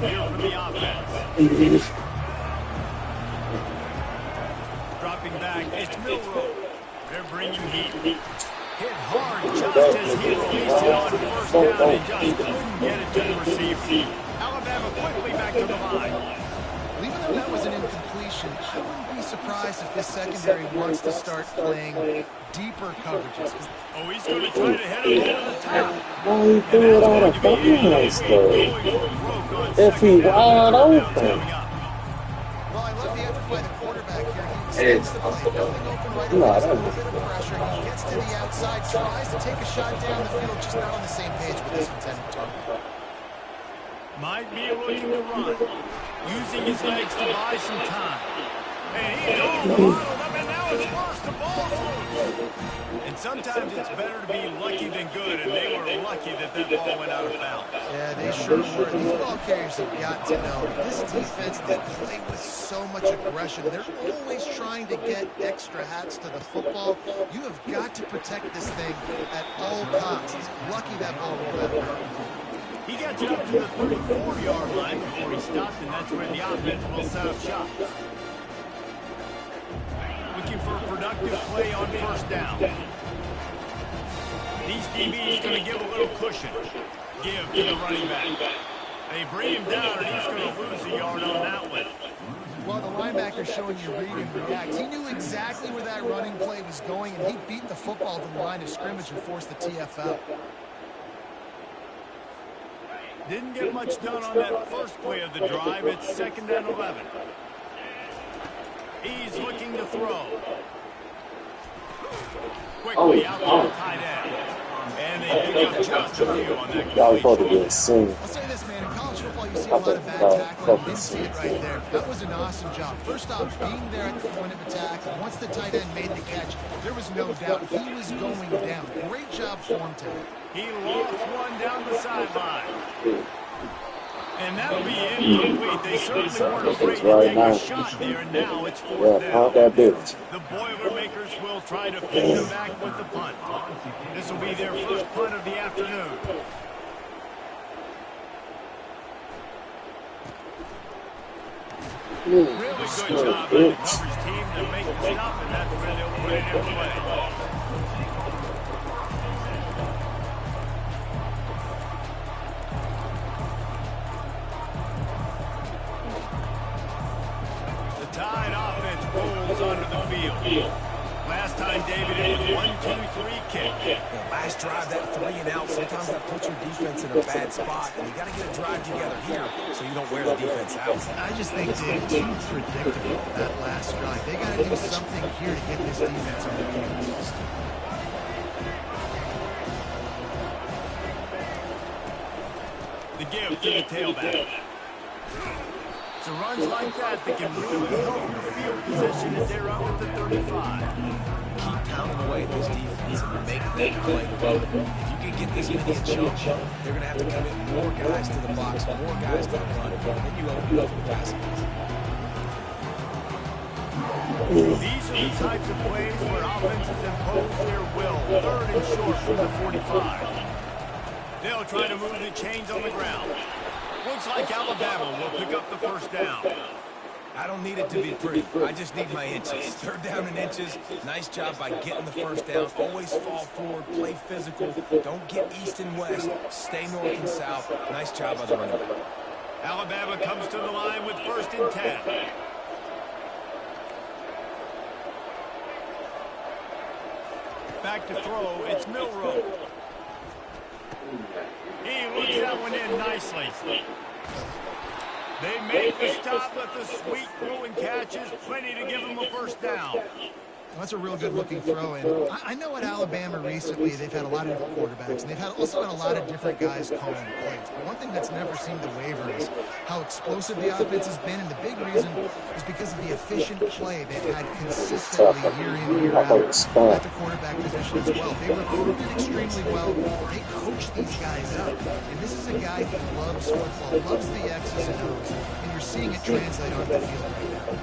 here for the offense. Dropping back, it's Milrow. They're bringing heat. Hit hard just as he released it on first down and just couldn't get it to the receiver. Alabama quickly back to the line. Well, even though that was an incompletion, I wouldn't be surprised if this secondary wants to start playing deeper coverages. Oh, he's going to try to hit him over the top. Why you do it out of bounds, though? If he wide open. Well, I love the effort by the quarterback here. He extends the play, building open right away, just a little bit of pressure. He gets to the outside, tries to take a shot down the field, just not on the same page with his intended target. Might be looking to run, using his legs to buy some time. And he's all bottled up, and now it's worse. The ball's loose. And sometimes it's better to be lucky than good, and they were lucky that that ball went out of bounds. Yeah, they sure were. These ball carriers have got to know this defense, they play with so much aggression. They're always trying to get extra hats to the football. You have got to protect this thing at all costs. Lucky that ball rolled out. He gets up to the 34-yard line before he stopped, and that's where the offense will set up shop. Looking for a productive play on first down. These DBs going to give a little cushion. Give to the running back. They bring him down, and he's going to lose a yard on that one. Well, the linebacker's showing you read and react. He knew exactly where that running play was going, and he beat the football to the line of scrimmage and forced the TF out. Didn't get much done on that first play of the drive. It's 2nd and 11. He's looking to throw. Quickly out to the tight end. And they pick up just a few on that. Y'all supposed to be a sing. I'll say this, man. In college football, you see a lot of bad tackling. You didn't see it right there. That was an awesome job. First off, being there at the point of attack. Once the tight end made the catch, there was no doubt he was going down. Great job for him today. He lost one down the sideline. And that'll be incomplete. They certainly weren't afraid to take a shot there, and now it's 4th down. That bitch. The Boilermakers will try to pick them back with the punt. This will be their first punt of the afternoon. Really good job by the coverage team to make the stop, and that's where they'll put it in play. Tide offense rolls onto the field. Last time, David, it was 1-2-3 kick. Yeah, last drive, that 3 and out, sometimes that puts your defense in a bad spot, and you got to get a drive together here so you don't wear the defense out. I just think they're too predictable, that last drive. They got to do something here to get this defense on the field. The give to the tailback. So runs like that can really help your field position as they're up at the 35. Keep pounding away at this defense and make them play well. If you can get this many a chunk, they're going to have to commit more guys to the box, more guys to the run, and then you open up for the passing. These are the types of plays where offenses impose their will. 3rd and short from the 45. They'll try to move the chains on the ground. Looks like Alabama will pick up the first down. I don't need it to be pretty. I just need my inches. 3rd down in inches. Nice job by getting the first down. Always fall forward. Play physical. Don't get east and west. Stay north and south. Nice job by the running back. Alabama comes to the line with 1st and 10. Back to throw. It's Milrow. He looks that one in nicely. They make the stop with the sweet throwing catches. Plenty to give them a first down. Well, that's a real good-looking throw. And I know at Alabama recently they've had a lot of different quarterbacks, and they've also had a lot of different guys calling plays. But one thing that's never seemed to waver is how explosive the offense has been, and the big reason is because of the efficient play they've had consistently year in, year out at the quarterback position as well. They recruited extremely well. They coach these guys up. And this is a guy who loves football, loves the X's and O's, and you're seeing it translate onto the field right now.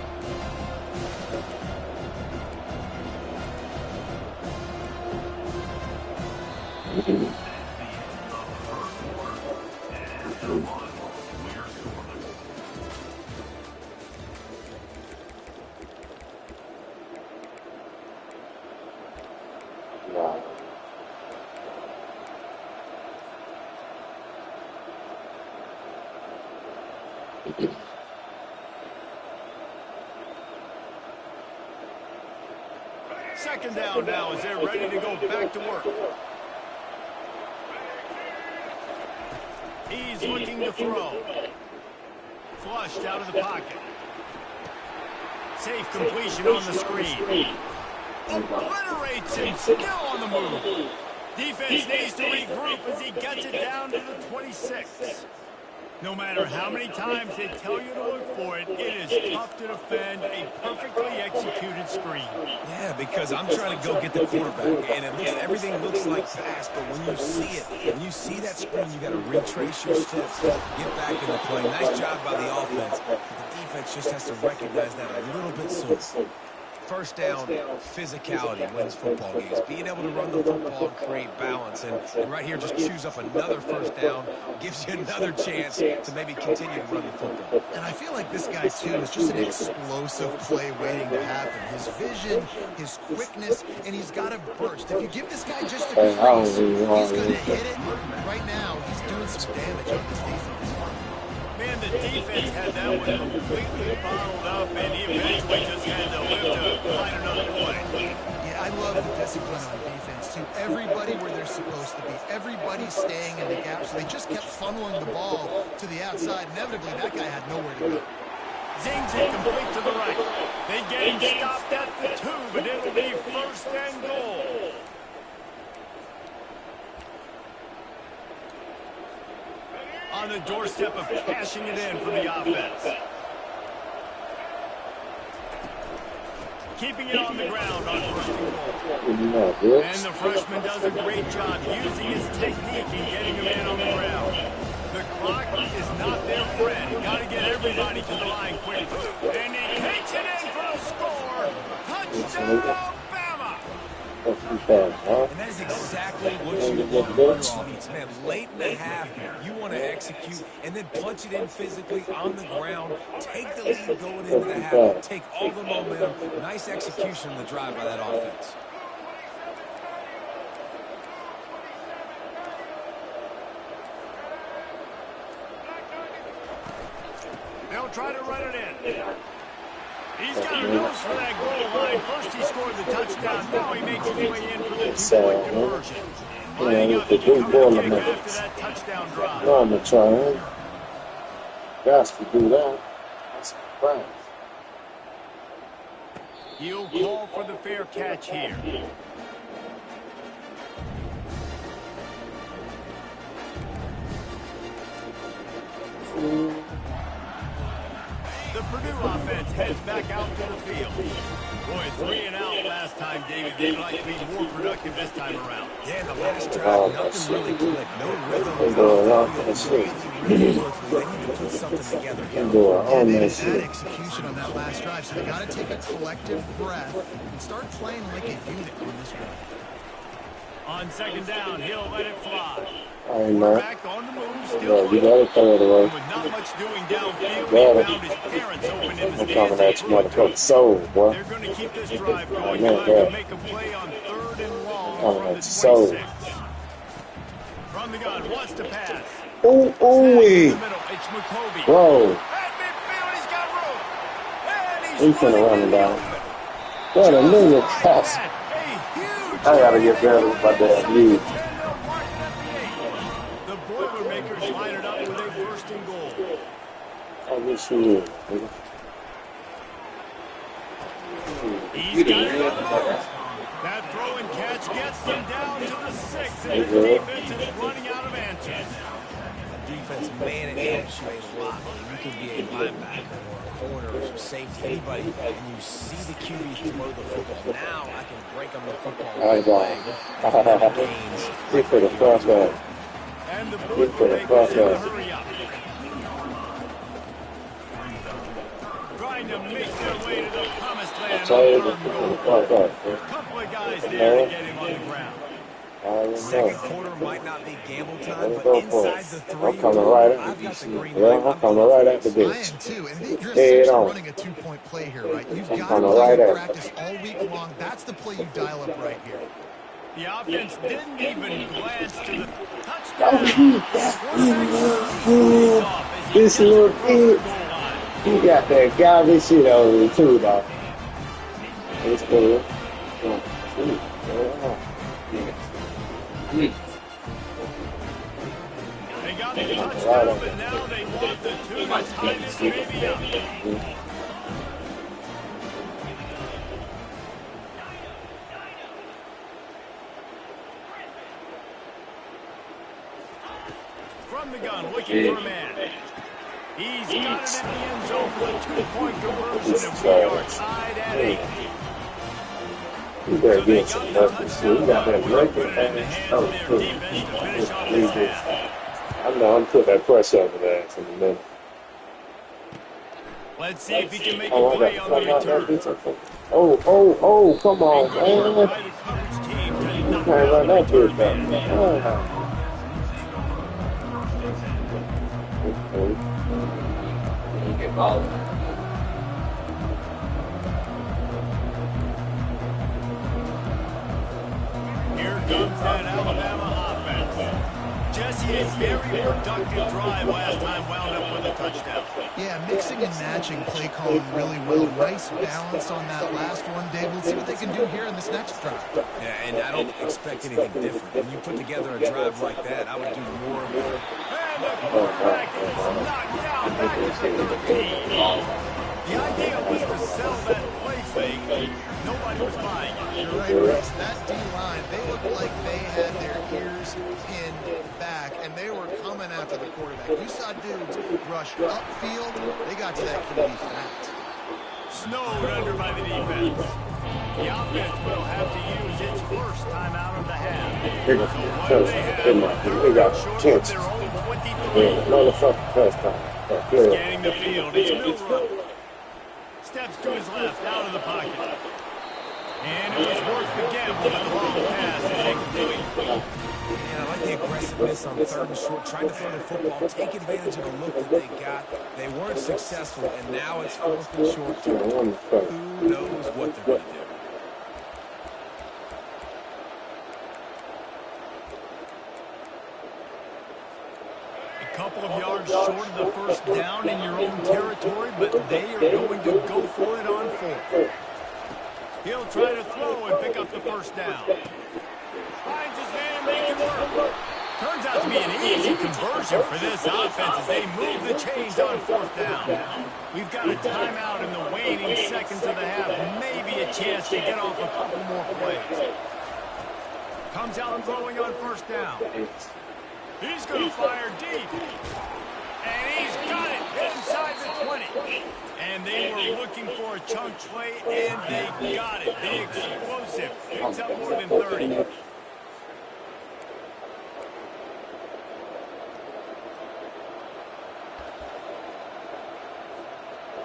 Second down now as they're ready to go back to work. He's looking to throw. Flushed out of the pocket. Safe completion on the screen. Obliterates him, still on the move. Defense needs to regroup as he gets it down to the 26. No matter how many times they tell you to look for it, it is tough to defend a perfectly executed screen. Yeah, because I'm trying to go get the quarterback, and everything looks like pass, but when you see it, when you see that screen, you got to retrace your steps, get back in the play. Nice job by the offense, but the defense just has to recognize that a little bit sooner. First down, physicality wins football games. Being able to run the football and create balance. And right here, just choose up another first down. Gives you another chance to maybe continue to run the football. And I feel like this guy, too, is just an explosive play waiting to happen. His vision, his quickness, and he's got a burst. If you give this guy just a crease, he's going to hit it. Right now, he's doing some damage on this defense. Man, the defense had that one completely bottled up, and he eventually just had to live to find another play. Yeah, I love the discipline on defense, too. Everybody where they're supposed to be. Everybody's staying in the gap, so they just kept funneling the ball to the outside. Inevitably, that guy had nowhere to go. Zings it complete to the right. They get him stopped at the 2, but it'll be first and goal. On the doorstep of cashing it in for the offense. Keeping it on the ground on first and goal. And the freshman does a great job using his technique and getting him in on the ground. The clock is not their friend. You got to get everybody to the line quickly. And he takes it in for the score. Touchdown, Bama! And that is exactly what you want from your offense. Man, late in the half, you want to execute and then punch it in physically on the ground. Take the lead going into the half. Take all the momentum. Nice execution on the drive by that offense. They'll try to run it in. He's got a nose for that goal line. First he scored the touchdown. Now he makes his way in for the two-point conversion. Lining up to come to kick after that touchdown drive. No, I'm trying. Guys can do that. That's surprise. He'll call for the fair catch here. The Purdue offense heads back out to the field. Boy, 3 and out last time, David. They'd like to be more productive this time around. Yeah, the last drive, nothing really clicked. No rhythm. They need to put something together here. Yeah, they didn't add execution on that last drive, so they got to take a collective breath and start playing like a unit on this one. On second down, he'll let it fly. Back on the move, still you gotta throw it away. with not much doing downfield, he found his parents open in the I'm talking stands. that motherfucking soul, boy. They're going to keep this drive going. Man, Trying to make a play on 3rd and long from the 26. From the gun, wants to pass. Ooh, In the middle, it's McCovey. bro. At midfield, he's got room. And He's finna run it down. What a nigga pass. I gotta get better with my damn lead. The Boilermakers line it up with a 1st and goal. I wish you would, nigga. He's got it on the move. That throw and catch gets them down to the 6, and the defense is running out of answers. The defense, man, it helps you a lot. You can be a linebacker or a corner or safety, anybody, and you see the QB throw the football. Now I can break on the football. I got Gains. He for the front back. And the He for the front Boilermakers in the back. hurry up. Trying to make their way to the promised land on Tired 3rd of and goal. the front back. Couple of guys there to get him on the ground. Second quarter might not be gamble time, but Go for inside it. the 3, I'm coming right at I've the got the DC. green Yeah, light. I'm coming right at the I bitch. am too, and you're Head essentially on. running a 2-point play here, right? You've I'm got to coming play right in at practice all week long. That's the play you dial up right here. The offense didn't even glance to the touchdown. This little kid. He got that garbage shit on me too, though. It's cool. They got the touchdown, but now they want the 2 to tie this baby up. From the gun, looking for a man. He's got it in the end zone for the 2-point conversion, and we are tied at 8. You better get some nothing. You got that record in the hands of their defense to finish off this half. I know I'm putting that pressure over there in a minute. Let's see if he can make a play on the return. Oh, come on, man. By the coverage team to knock Can't out run the that return bitch man. Get ball. Here comes that Alabama offense. Jesse, a very productive drive last time, wound up with a touchdown. Yeah, mixing and matching play calling really well. Nice balance on that last one, Dave. Let's see what they can do here in this next drive. Yeah, and I don't expect anything different. When you put together a drive like that, I would do more of it. And the quarterback is knocked down back at the 13. The idea was to sell that play fake. Nobody was buying it. You're right, Bruce. That D-line, they looked like they had their ears pinned back, and they were coming after the quarterback. You saw dudes rush upfield. They got to that QB fast. Snowed under by the defense. The offense will have to use its first timeout of the half. So what do they have? They got Short of chances. their own 23. Motherfucker, first time. Scanning the field. It's Milrow. Steps to his left, out of the pocket. And it was worth the gamble, but the long pass is incomplete. Man, I like the aggressiveness on 3rd and short, trying to throw the football, take advantage of the look that they got. They weren't successful, and now it's 4th and short. Who knows what they're going to do? A couple of yards short of the first down in your own territory, but they are going to go for it on 4th. He'll try to throw and pick up the first down. Finds his man, make it work. Turns out to be an easy conversion for this offense as they move the chains on 4th down. We've got a timeout in the waning seconds of the half. Maybe a chance to get off a couple more plays. Comes out throwing on 1st down. He's going to fire deep. And he's got it inside the 20. And they were looking for a chunk play, and they got it. The explosive picks up more than 30.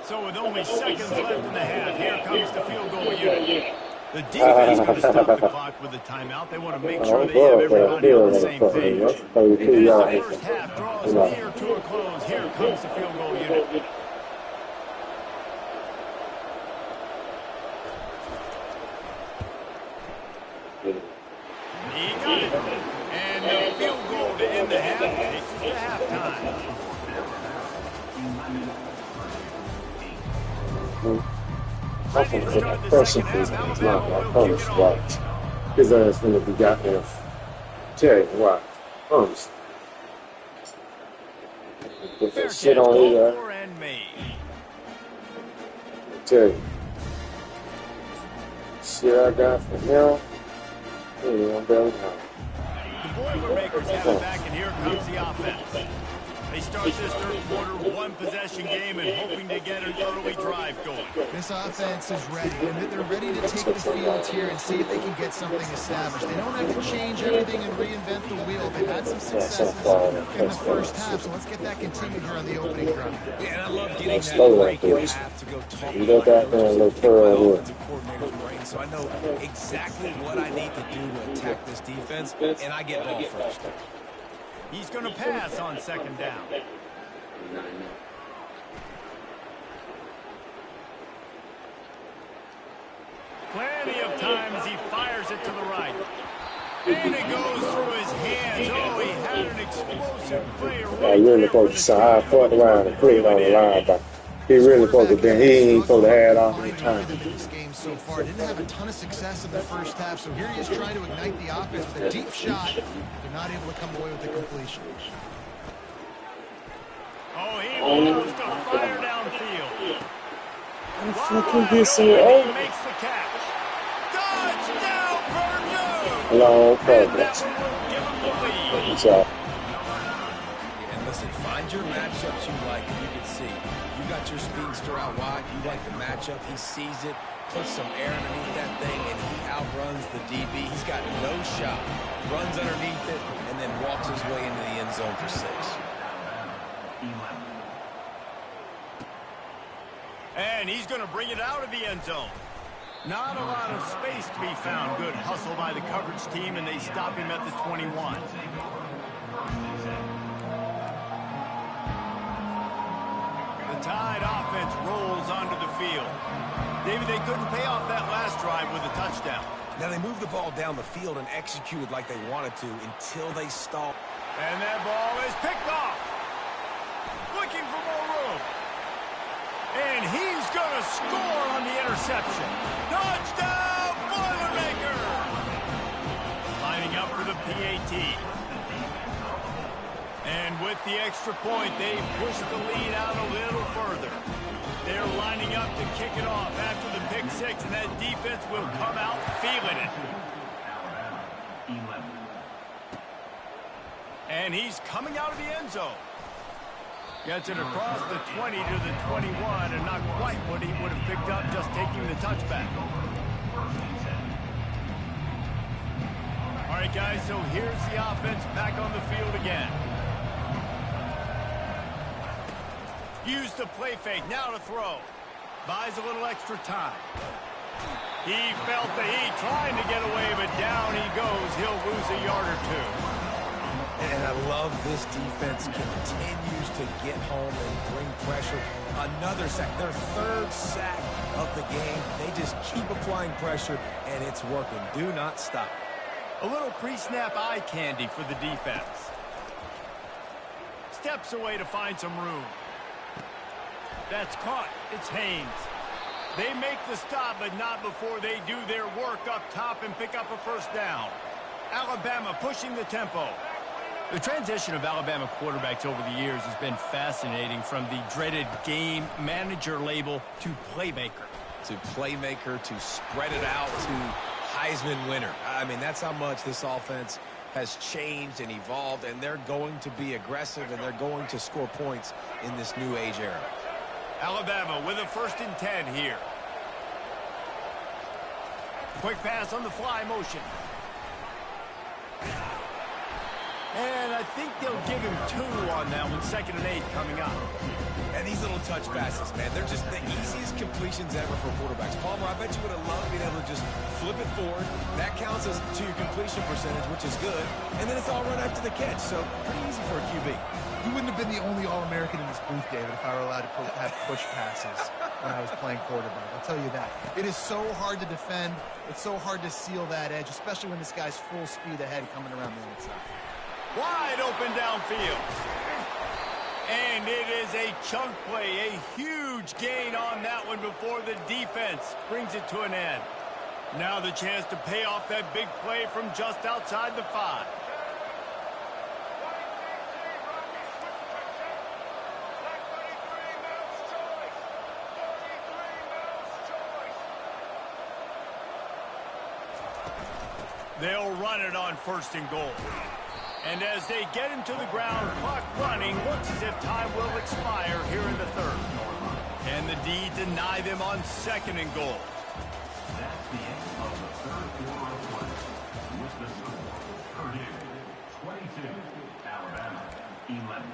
So with only seconds left in the half, here comes the field goal unit. The defense is going to stop the clock with a timeout. They want to make sure they have everybody on the same page. As the first half draws near to a close, here comes the field goal unit. He got it. And the field goal to end the half takes us to halftime. Nothing for that pressure is not like honest watch. His ass gonna be goddamn. Tell you what, honest. Put that shit on his ass. Tell you. Shit I got from him. He ain't gonna be able to handle. The Boilermakers have it back, and here comes the offense. They start this 3rd quarter one-possession game and hoping to get an early drive going. This offense is ready, and they're ready to take the field here and see if they can get something established. They don't have to change everything and reinvent the wheel. They've had some successes in the first half, so let's get that continued here on the opening drive. Yeah, and I love getting that break in half to go talk You got that man a little thorough here. coordinator's brain, so I know exactly what I need to do to attack this defense, and I get ball first. He's going to pass on 2nd down. Plenty of time as he fires it to the right. And it goes through his hands. Oh, he had an explosive play right You're in the there for coach side, 4th line, and put it on the line back. He really supposed to be. He ain't supposed to have all the Find a time. rhythm in this game so far. Didn't have a ton of success in the first half, so here he is trying to ignite the offense with a deep shot. They're not able to come away with the completion. Oh, he loves to fire downfield. I'm fucking this here. He makes the catch. Touchdown, Purdue! Long And that progress. one will give him the lead. Good job. And listen, find your matchups you like, and you can see. You got your speedster out wide. You like the matchup. He sees it, puts some air underneath that thing, and he outruns the DB. He's got no shot. Runs underneath it, and then walks his way into the end zone for 6. And he's going to bring it out of the end zone. Not a lot of space to be found. Good hustle by the coverage team, and they stop him at the 21. The Tide offense rolls onto the field. David, they couldn't pay off that last drive with a touchdown. Now they moved the ball down the field and executed like they wanted to until they stalled. And that ball is picked off. Looking for more room. And he's going to score on the interception. Touchdown, Boilermaker! Lining up for the PAT. And with the extra point, they push the lead out a little further. They're lining up to kick it off after the pick 6, and that defense will come out feeling it. And he's coming out of the end zone. Gets it across the 20 to the 21, and not quite what he would have picked up just taking the touchback. All right, guys, so here's the offense back on the field again. Use the play fake, now to throw. Buys a little extra time. He felt the heat, trying to get away, but down he goes. He'll lose a yard or 2. And I love this defense continues to get home and bring pressure. Another sack, their 3rd sack of the game. They just keep applying pressure, and it's working. Do not stop. A little pre-snap eye candy for the defense. Steps away to find some room. That's caught. It's Haynes. They make the stop, but not before they do their work up top and pick up a first down. Alabama pushing the tempo. The transition of Alabama quarterbacks over the years has been fascinating, from the dreaded game manager label to playmaker. To playmaker, to spread it out, to Heisman winner. I mean, that's how much this offense has changed and evolved, and they're going to be aggressive, and they're going to score points in this new age era. Alabama with a 1st and 10 here. Quick pass on the fly motion. And I think they'll give him 2 on that one. 2nd and 8 coming up. And these little touch passes, man, they're just the easiest completions ever for quarterbacks. Palmer, I bet you would have loved being able to just flip it forward. That counts as to your completion percentage, which is good. And then it's all run after the catch, so pretty easy for a QB. You wouldn't have been the only All-American in this booth, David, if I were allowed to have push passes when I was playing quarterback. I'll tell you that. It is so hard to defend. It's so hard to seal that edge, especially when this guy's full speed ahead coming around the outside. Wide open downfield. And it is a chunk play, a huge gain on that one before the defense brings it to an end. Now the chance to pay off that big play from just outside the 5. They'll run it on 1st and goal. And as they get him to the ground, clock running, looks as if time will expire here in the 3rd. And the D deny them on 2nd and goal. That's the end of the 3rd quarter of play. With the score, Purdue 22, Alabama 11.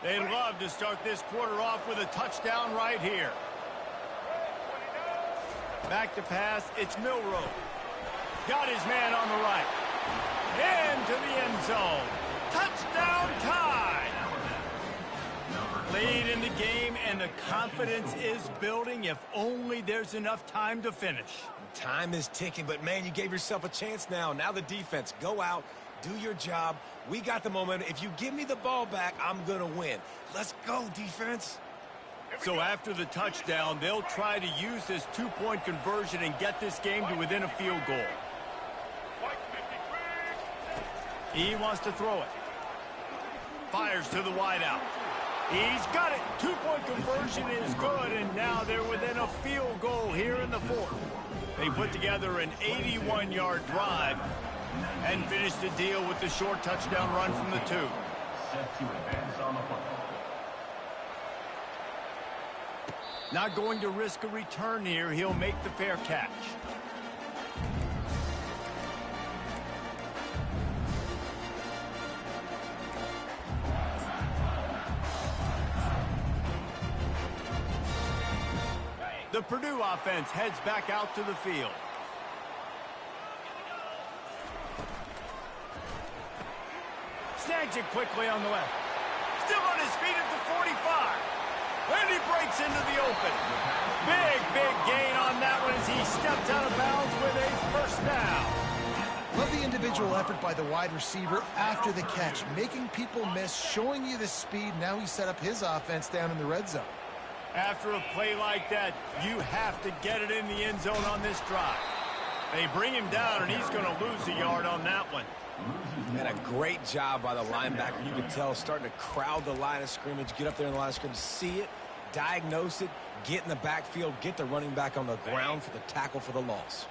They'd love to start this quarter off with a touchdown right here. Back to pass, it's Milroe. Got his man on the right. Into the end zone. Touchdown Tide. Lead in the game, and the confidence is building if only there's enough time to finish. Time is ticking, but man, you gave yourself a chance now. Now the defense, go out, do your job, We got the momentum. If you give me the ball back, I'm going to win. Let's go, defense. So after the touchdown, they'll try to use this two-point conversion and get this game to within a field goal. He wants to throw it. Fires to the wideout. He's got it. Two-point conversion is good, and now they're within a field goal here in the fourth. They put together an 81-yard drive and finish the deal with the short touchdown run from the 2. Set to advance on the football. Not going to risk a return here. He'll make the fair catch. The Purdue offense heads back out to the field. Snags it quickly on the left. Still on his feet at the 45. And he breaks into the open. Big gain on that one as he steps out of bounds with a first down. Love the individual effort by the wide receiver after the catch, making people miss, showing you the speed. Now he set up his offense down in the red zone. After a play like that, you have to get it in the end zone on this drive. They bring him down, and he's going to lose a yard on that one. And a great job by the linebacker. You can tell starting to crowd the line of scrimmage, get up there in the line of scrimmage, see it, diagnose it, get in the backfield, get the running back on the ground for the tackle for the loss.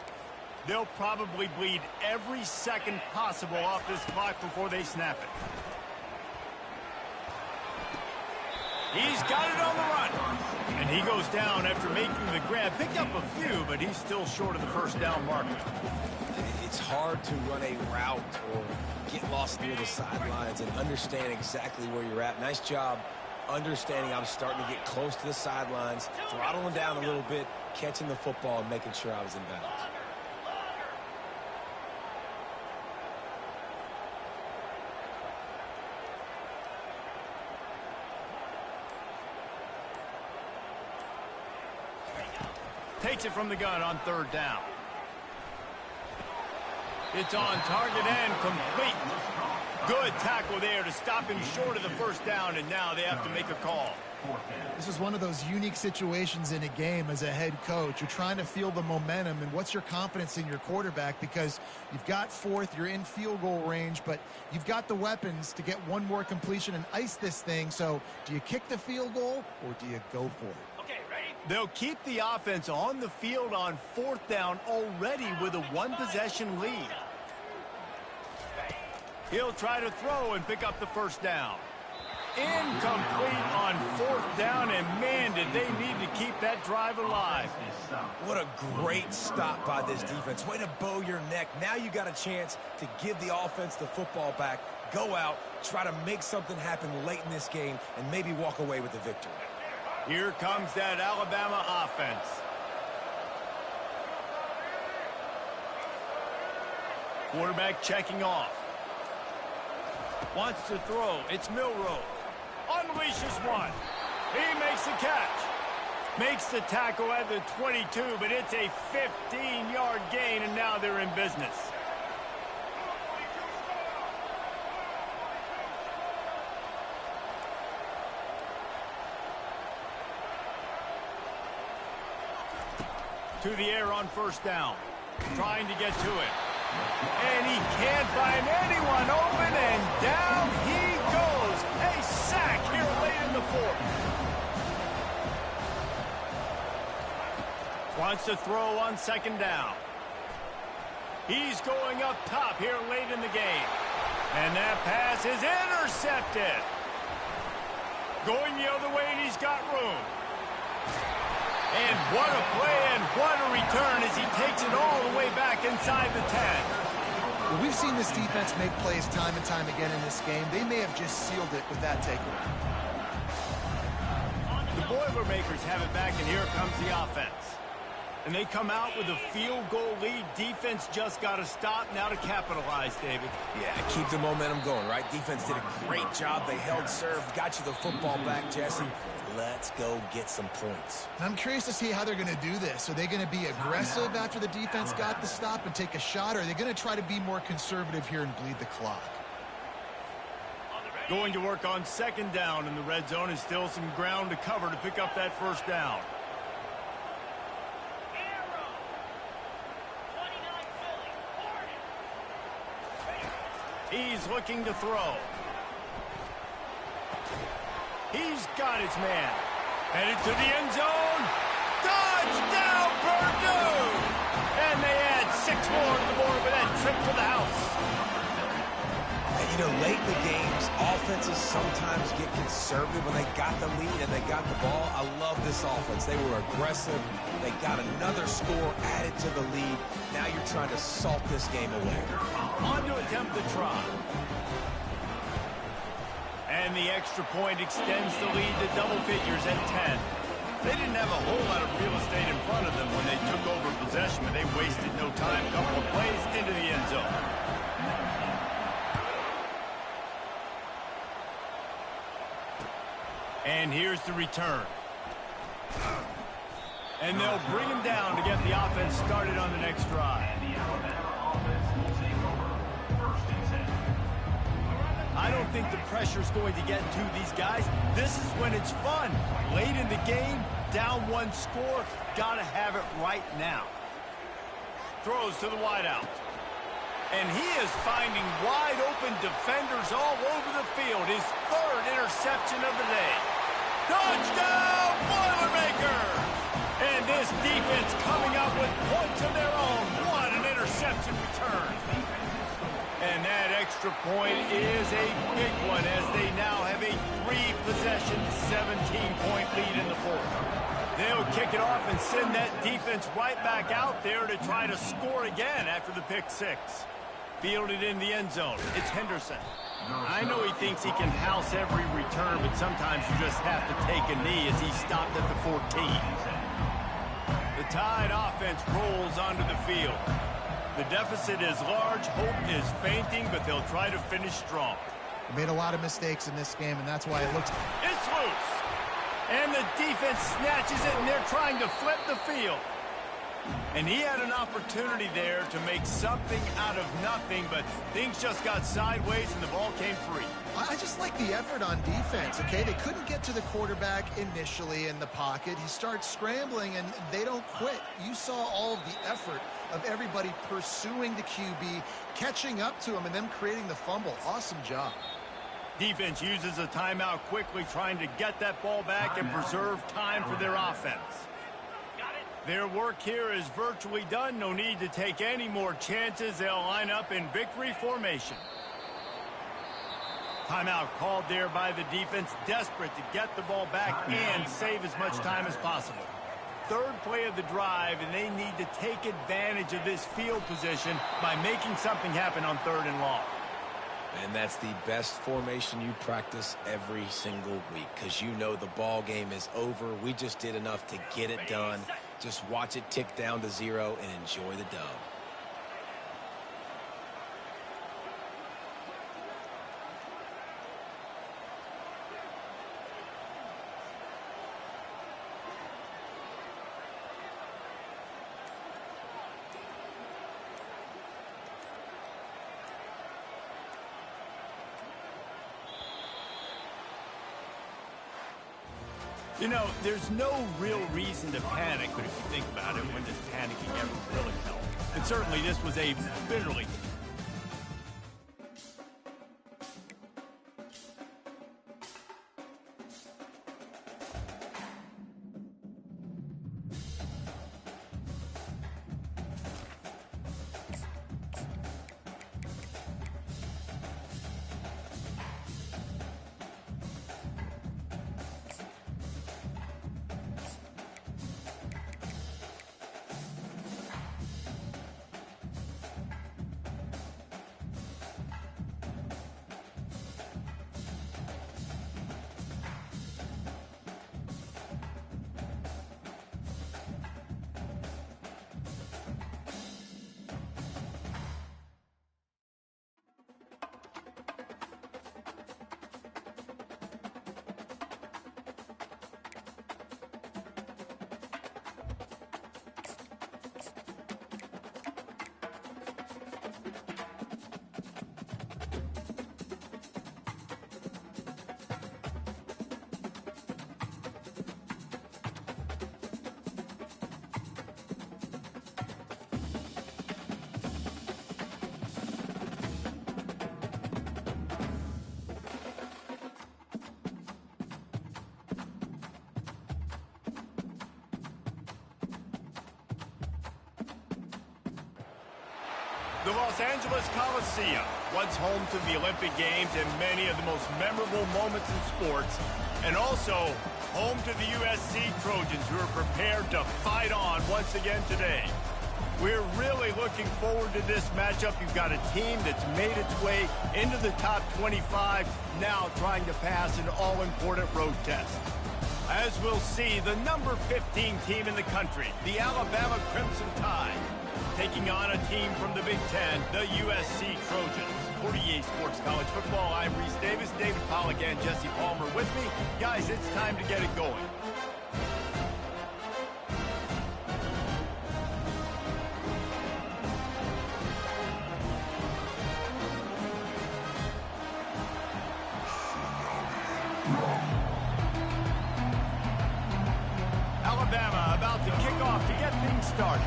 They'll probably bleed every second possible off this clock before they snap it. He's got it on the run. And he goes down after making the grab. Picked up a few, but he's still short of the first down marker. It's hard to run a route or get lost near the sidelines and understand exactly where you're at. Nice job understanding I'm starting to get close to the sidelines, throttling down a little bit, catching the football and making sure I was in bounds. Takes it from the gun on third down. It's on target and complete. Good tackle there to stop him short of the first down, and now they have to make a call. This is one of those unique situations in a game as a head coach. You're trying to feel the momentum, and what's your confidence in your quarterback? Because you've got fourth, you're in field goal range, but you've got the weapons to get one more completion and ice this thing. So do you kick the field goal, or do you go for it? They'll keep the offense on the field on fourth down already with a one-possession lead. He'll try to throw and pick up the first down. Incomplete on fourth down, and man, did they need to keep that drive alive. What a great stop by this defense. Way to bow your neck. Now you got a chance to give the offense the football back, go out, try to make something happen late in this game, and maybe walk away with the victory. Here comes that Alabama offense. Quarterback checking off. Wants to throw. It's Milroe. Unleashes one. He makes the catch. Makes the tackle at the 22, but it's a 15-yard gain, and now they're in business. To the air on first down. Trying to get to it. And he can't find anyone open, and down he goes. A sack here late in the fourth. Wants to throw on second down. He's going up top here late in the game. And that pass is intercepted. Going the other way, and he's got room. And what a play and what a return as he takes it all the way back inside the 10. Well, we've seen this defense make plays time and time again in this game. They may have just sealed it with that takeaway. The Boilermakers have it back, and here comes the offense. And they come out with a field goal lead. Defense just got to stop now to capitalize, David. Yeah, keep the momentum going, right? Defense did a great job. They held serve, got you the football back, Jesse. Let's go get some points. I'm curious to see how they're going to do this. Are they going to be aggressive after the defense got the stop and take a shot, or are they going to try to be more conservative here and bleed the clock? Going to work on second down in the red zone, and still some ground to cover to pick up that first down. He's looking to throw. He's got his man. Headed to the end zone. Touchdown, Purdue! And they add 6 more to the board with that trip to the house. And, you know, late in the games, offenses sometimes get conservative when they got the lead and they got the ball. I love this offense. They were aggressive. They got another score added to the lead. Now you're trying to salt this game away. On to attempt the try. And the extra point extends the lead to double figures at 10. They didn't have a whole lot of real estate in front of them when they took over possession, but they wasted no time. A couple of plays into the end zone. And here's the return. And they'll bring him down to get the offense started on the next drive. I don't think the pressure's going to get to these guys. This is when it's fun. Late in the game, down 1 score, gotta have it right now. Throws to the wideout. And he is finding wide open defenders all over the field. His 3rd interception of the day. Touchdown, Boilermakers! And this defense coming up with points of their own. What an interception return. And that extra point is a big one as they now have a 3-possession, 17-point lead in the 4th. They'll kick it off and send that defense right back out there to try to score again after the pick 6. Fielded in the end zone. It's Henderson. I know he thinks he can house every return, but sometimes you just have to take a knee as he stopped at the 14. The Tide offense rolls onto the field. The deficit is large, hope is fainting, but they'll try to finish strong. They made a lot of mistakes in this game, and that's why it looks... It's loose! And the defense snatches it, and they're trying to flip the field. And he had an opportunity there to make something out of nothing, but things just got sideways and the ball came free. I just like the effort on defense, okay? They couldn't get to the quarterback initially in the pocket. He starts scrambling, and they don't quit. You saw all of the effort of everybody pursuing the QB, catching up to him, and then creating the fumble. Awesome job. Defense uses a timeout quickly, trying to get that ball back and preserve time for their offense. Their work here is virtually done. No need to take any more chances. They'll line up in victory formation. Timeout called there by the defense, desperate to get the ball back and save as much time as possible. 3rd play of the drive, and they need to take advantage of this field position by making something happen on 3rd and long. And that's the best formation you practice every single week because you know the ball game is over. We just did enough to get it done. Just watch it tick down to 0 and enjoy the dub. You know, there's no real reason to panic, but if you think about it, when does panicking ever really help? And certainly this was a bitterly... The Los Angeles Coliseum, once home to the Olympic Games and many of the most memorable moments in sports, and also home to the USC Trojans, who are prepared to fight on once again today. We're really looking forward to this matchup. You've got a team that's made its way into the top 25, now trying to pass an all-important road test. As we'll see, the number 15 team in the country, the Alabama Crimson Tide, taking on a team from the Big Ten, the USC Trojans. For EA Sports College Football, I'm Reese Davis, David Pollack, and Jesse Palmer with me. Guys, it's time to get it going. Alabama about to kick off to get things started.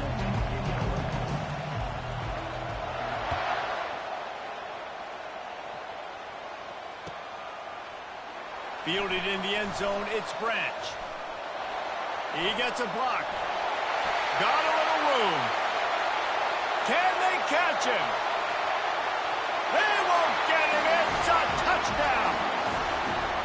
Fielded in the end zone, it's Branch. He gets a block. Got a little room. Can they catch him? They won't get him. It's a touchdown.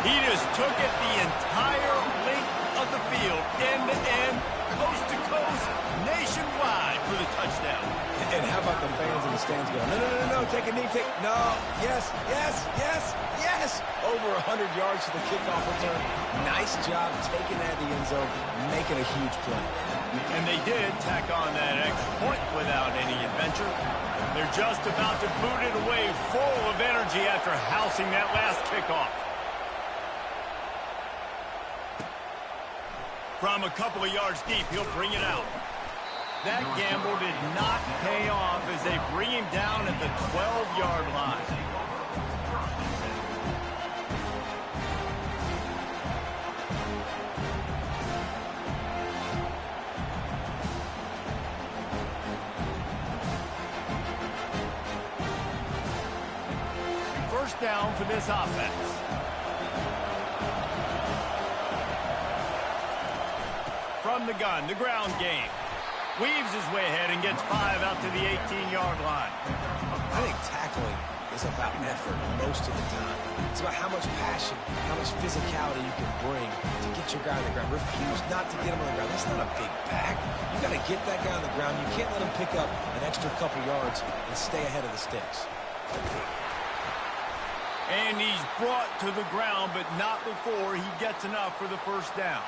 He just took it the entire length of the field, end to end, coast to coast, nationwide for the touchdown. And how about the fans in the stands going, no, take a knee, no, yes. Over 100 yards to the kickoff return. Nice job taking that in the end zone, making a huge play. And they did tack on that extra point without any adventure. They're just about to boot it away full of energy after housing that last kickoff. From a couple of yards deep, he'll bring it out. That gamble did not pay off as they bring him down at the 12-yard line. First down for this offense. From the gun, the ground game. Weaves his way ahead and gets 5 out to the 18-yard line. I think tackling is about effort most of the time. It's about how much passion, how much physicality you can bring to get your guy on the ground. Refuse not to get him on the ground. That's not a big back. You got to get that guy on the ground. You can't let him pick up an extra couple yards and stay ahead of the sticks. And he's brought to the ground, but not before he gets enough for the first down.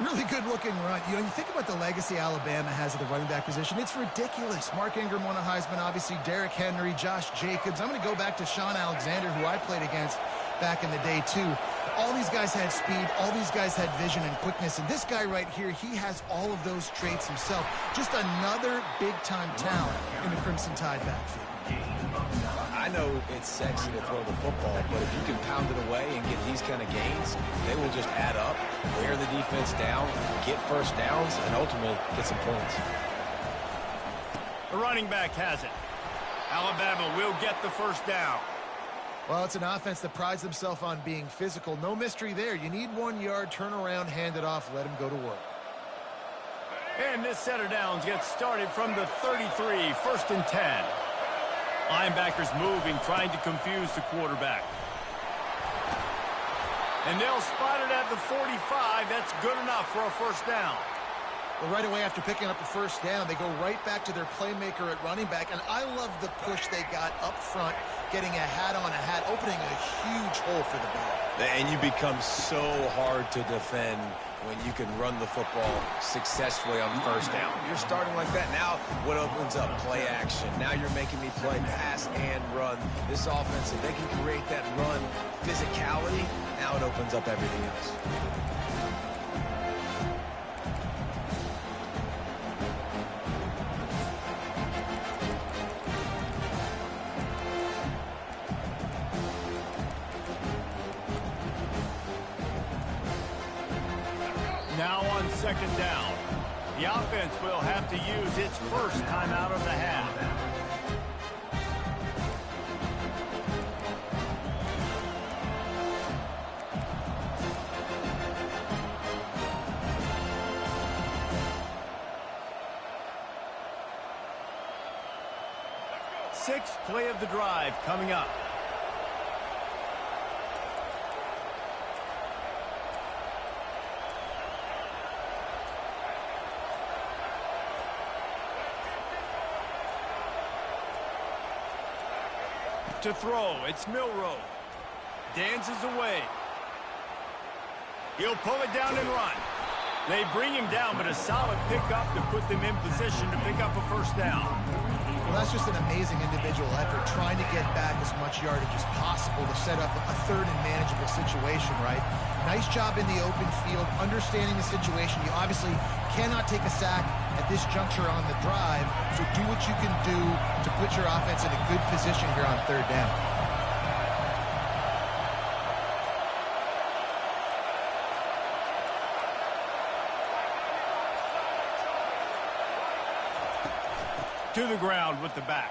Really good-looking run. You know, you think about the legacy Alabama has at the running back position. It's ridiculous. Mark Ingram won a Heisman, obviously Derrick Henry, Josh Jacobs. I'm going to go back to Sean Alexander, who I played against back in the day, too. All these guys had speed. All these guys had vision and quickness. And this guy right here, he has all of those traits himself. Just another big-time talent in the Crimson Tide backfield. I know it's sexy to throw the football, but if you can pound it away and get these kind of gains, they will just add up, wear the defense down, get first downs, and ultimately get some points. The running back has it. Alabama will get the first down. Well, it's an offense that prides themselves on being physical. No mystery there. You need 1 yard, turn around, hand it off, let him go to work. And this set of downs gets started from the 33, first and 10. Linebackers moving, trying to confuse the quarterback. And they'll spot it at the 45. That's good enough for a first down. Well, right away after picking up the first down, they go right back to their playmaker at running back. And I love the push they got up front, getting a hat on a hat, opening a huge hole for the ball. And you become so hard to defend when you can run the football successfully on first down. You're starting like that. Now what opens up? Play action. Now you're making me play pass and run. This offense, if they can create that run physicality, now it opens up everything else. Now on second down, the offense will have to use its first time out of the half. sixth play of the drive coming up. To throw, it's Milrow. Dances away. He'll pull it down and run. They bring him down, but a solid pickup to put them in position to pick up a first down. Well, that's just an amazing individual effort, trying to get back as much yardage as possible to set up a third and manageable situation, right? Nice job in the open field, understanding the situation. You obviously cannot take a sack at this juncture on the drive, so do what you can do to put your offense in a good position here on third down. To the ground with the back.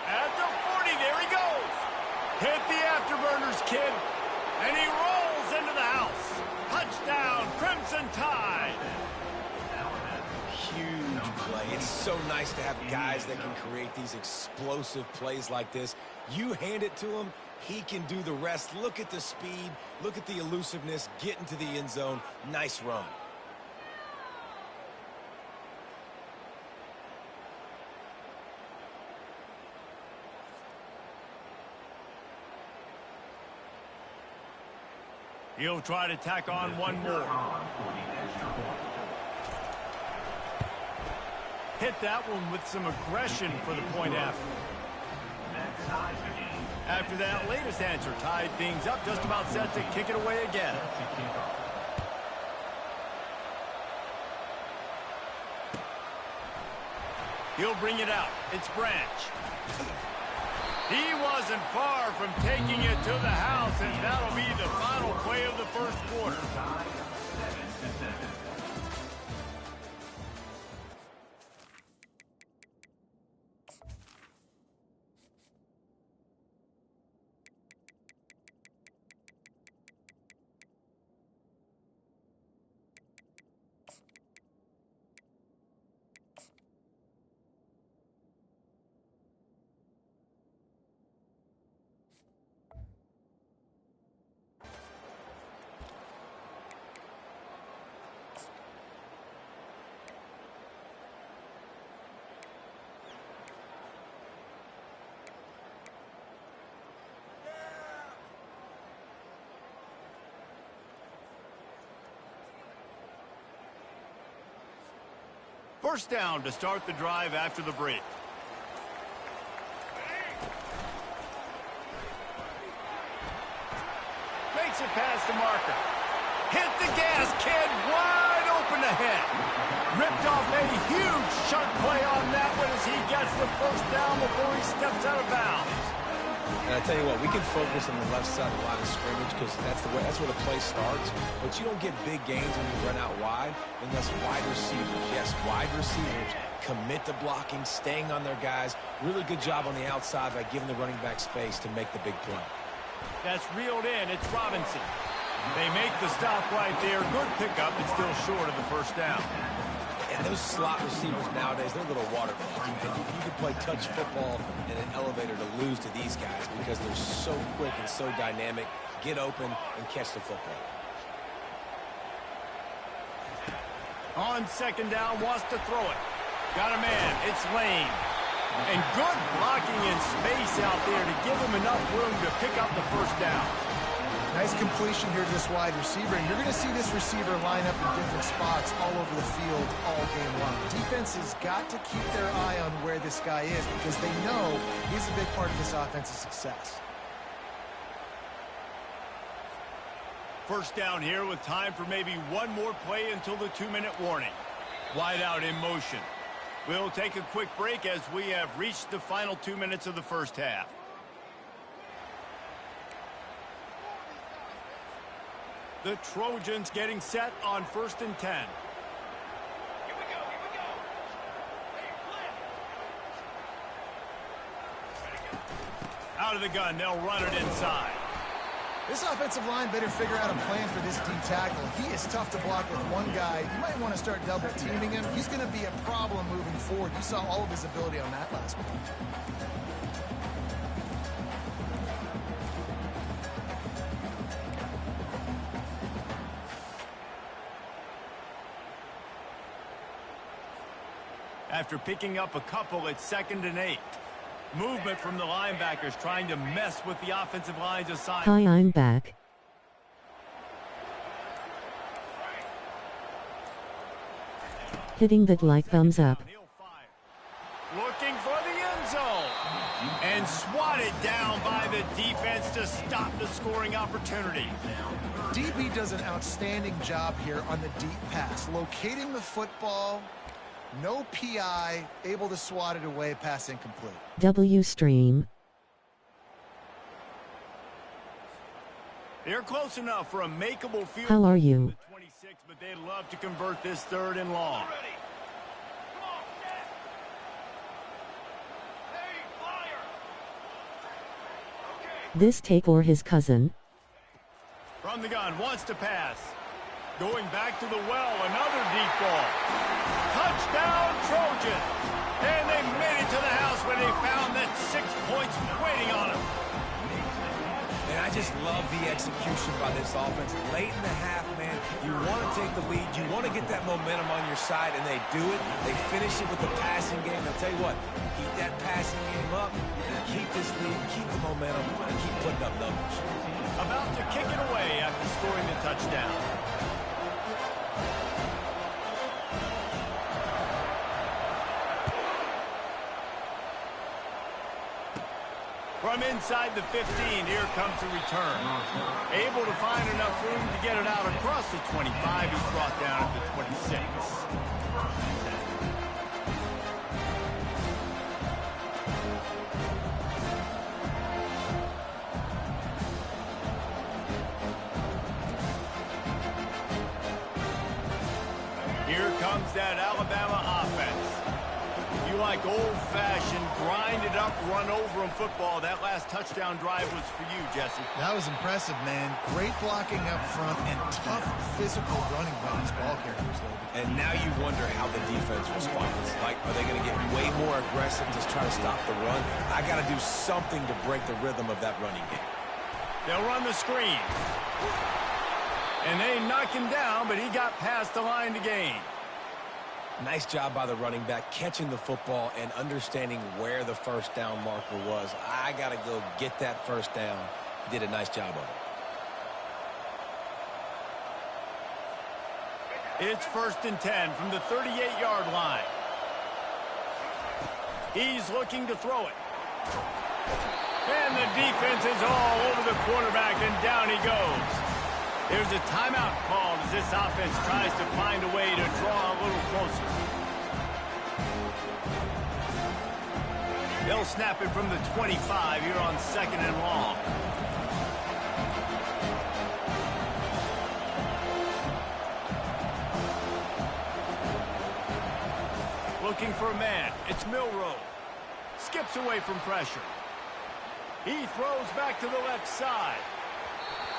At the 40, there he goes. Hit the afterburners, kid. And he rolls into the house. Touchdown, Crimson Tide. Huge play. It's so nice to have guys that can create these explosive plays like this. You hand it to him, he can do the rest. Look at the speed. Look at the elusiveness. Get into the end zone. Nice run. He'll try to tack on one more. Hit that one with some aggression for the point after. After that latest answer tied things up, just about set to kick it away again. He'll bring it out. It's Branch. He wasn't far from taking it to the house, and that'll be the final play of the first quarter. First down to start the drive after the break. Makes it past the marker. Hit the gas, kid. Wide open ahead. Ripped off a huge chunk play on that one as he gets the first down before he steps out of bounds. And I tell you what, we can focus on the left side of the line of scrimmage because that's where the play starts. But you don't get big gains when you run out wide unless wide receivers, yes, wide receivers commit to blocking, staying on their guys. Really good job on the outside by giving the running back space to make the big play. That's reeled in. It's Robinson. They make the stop right there. Good pickup, but still short of the first down. And those slot receivers nowadays, they're little water balls. You can play touch football in an elevator to lose to these guys because they're so quick and so dynamic. Get open and catch the football. On second down, wants to throw it. Got a man. It's Lane. And good blocking in space out there to give him enough room to pick up the first down. Nice completion here to this wide receiver, and you're going to see this receiver line up in different spots all over the field all game long. Defense has got to keep their eye on where this guy is because they know he's a big part of this offense's success. First down here with time for maybe one more play until the 2-minute warning. Wide out in motion. We'll take a quick break as we have reached the final 2 minutes of the first half. The Trojans getting set on 1st and 10. Out of the gun, they'll run it inside. This offensive line better figure out a plan for this D tackle. He is tough to block with one guy. You might want to start double teaming him. He's going to be a problem moving forward. You saw all of his ability on that last one. After picking up a couple, it's 2nd and 8. Movement from the linebackers trying to mess with the offensive line's assignment. Hi, I'm back. Hitting that like thumbs up. Looking for the end zone. And swatted down by the defense to stop the scoring opportunity. DB does an outstanding job here on the deep pass. Locating the football, no PI, able to swat it away, pass incomplete. W stream. They're close enough for a makeable field. How are you? 26, but they'd love to convert this 3rd and long. This take or his cousin. From the gun, wants to pass. Going back to the well, another deep ball. Touchdown, Trojan! And they made it to the house when they found that 6 points waiting on them. And I just love the execution by this offense. Late in the half, man, you want to take the lead. You want to get that momentum on your side, and they do it. They finish it with the passing game. I'll tell you what, keep that passing game up, and keep this lead, keep the momentum, and keep putting up numbers. About to kick it away after scoring the touchdown. From inside the 15, here comes the return. Able to find enough room to get it out across the 25. He's brought down at the 26. Here comes that Alabama offense. If you like old-fashioned, grind-it-up, run-over-'em football, that last touchdown drive was for you, Jesse. That was impressive, man. Great blocking up front and tough physical running by these ball carriers. And now you wonder how the defense responds. Like, are they going to get way more aggressive, just try to stop the run? I got to do something to break the rhythm of that running game. They'll run the screen. And they knock him down, but he got past the line to gain. Nice job by the running back, catching the football and understanding where the first down marker was. I got to go get that first down. He did a nice job of it. It's 1st and 10 from the 38-yard line. He's looking to throw it. And the defense is all over the quarterback, and down he goes. There's a timeout called as this offense tries to find a way to draw a little closer. They'll snap it from the 25 here on 2nd and long. Looking for a man. It's Milroe. Skips away from pressure. He throws back to the left side.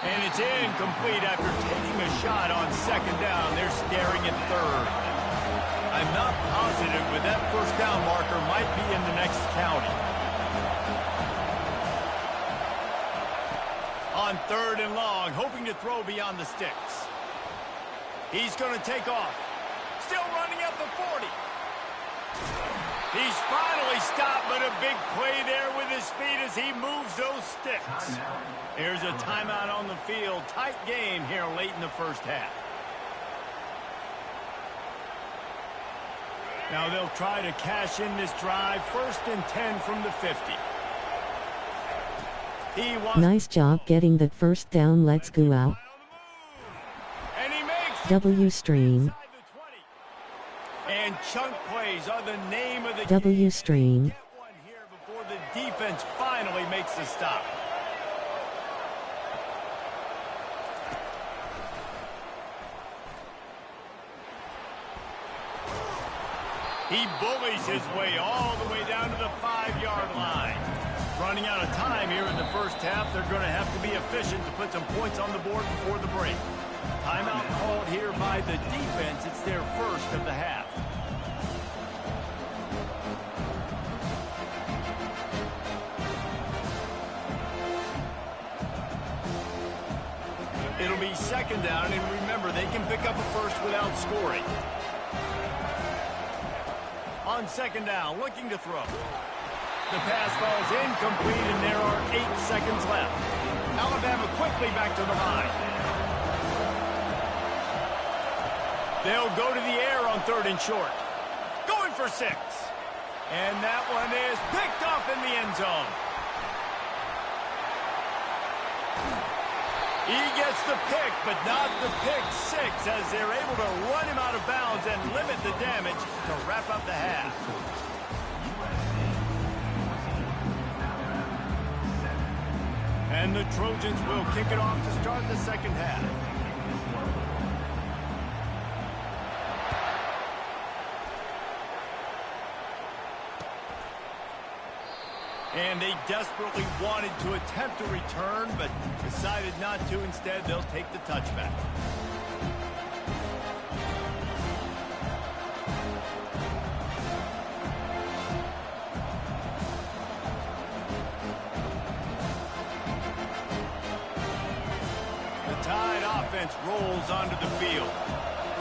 And it's incomplete after taking a shot on 2nd down. They're staring at 3rd. I'm not positive, but that first down marker might be in the next county. On 3rd and long, hoping to throw beyond the sticks. He's going to take off. Still running at the 40. He's finally stopped, but a big play there with his feet as he moves those sticks. Here's a timeout on the field. Tight game here late in the first half. Now they'll try to cash in this drive. 1st and 10 from the 50. Nice job getting that first down. Let's go out. And he makes W stream. And chunk plays are the name of the W game. stream. Get one here before the defense finally makes the stop. He bullies his way all the way down to the 5-yard line. Running out of time here in the first half. They're going to have to be efficient to put some points on the board before the break. Timeout called here by the defense. It's their first of the half. It'll be second down, and remember, they can pick up a first without scoring. On second down, looking to throw. The pass falls incomplete, and there are 8 seconds left. Alabama quickly back to the line. They'll go to the air on 3rd and short. Going for 6. And that one is picked off in the end zone. He gets the pick, but not the pick 6, as they're able to run him out of bounds and limit the damage to wrap up the half. And the Trojans will kick it off to start the second half. And they desperately wanted to attempt a return, but decided not to. Instead, they'll take the touchback. The Tide offense rolls onto the field.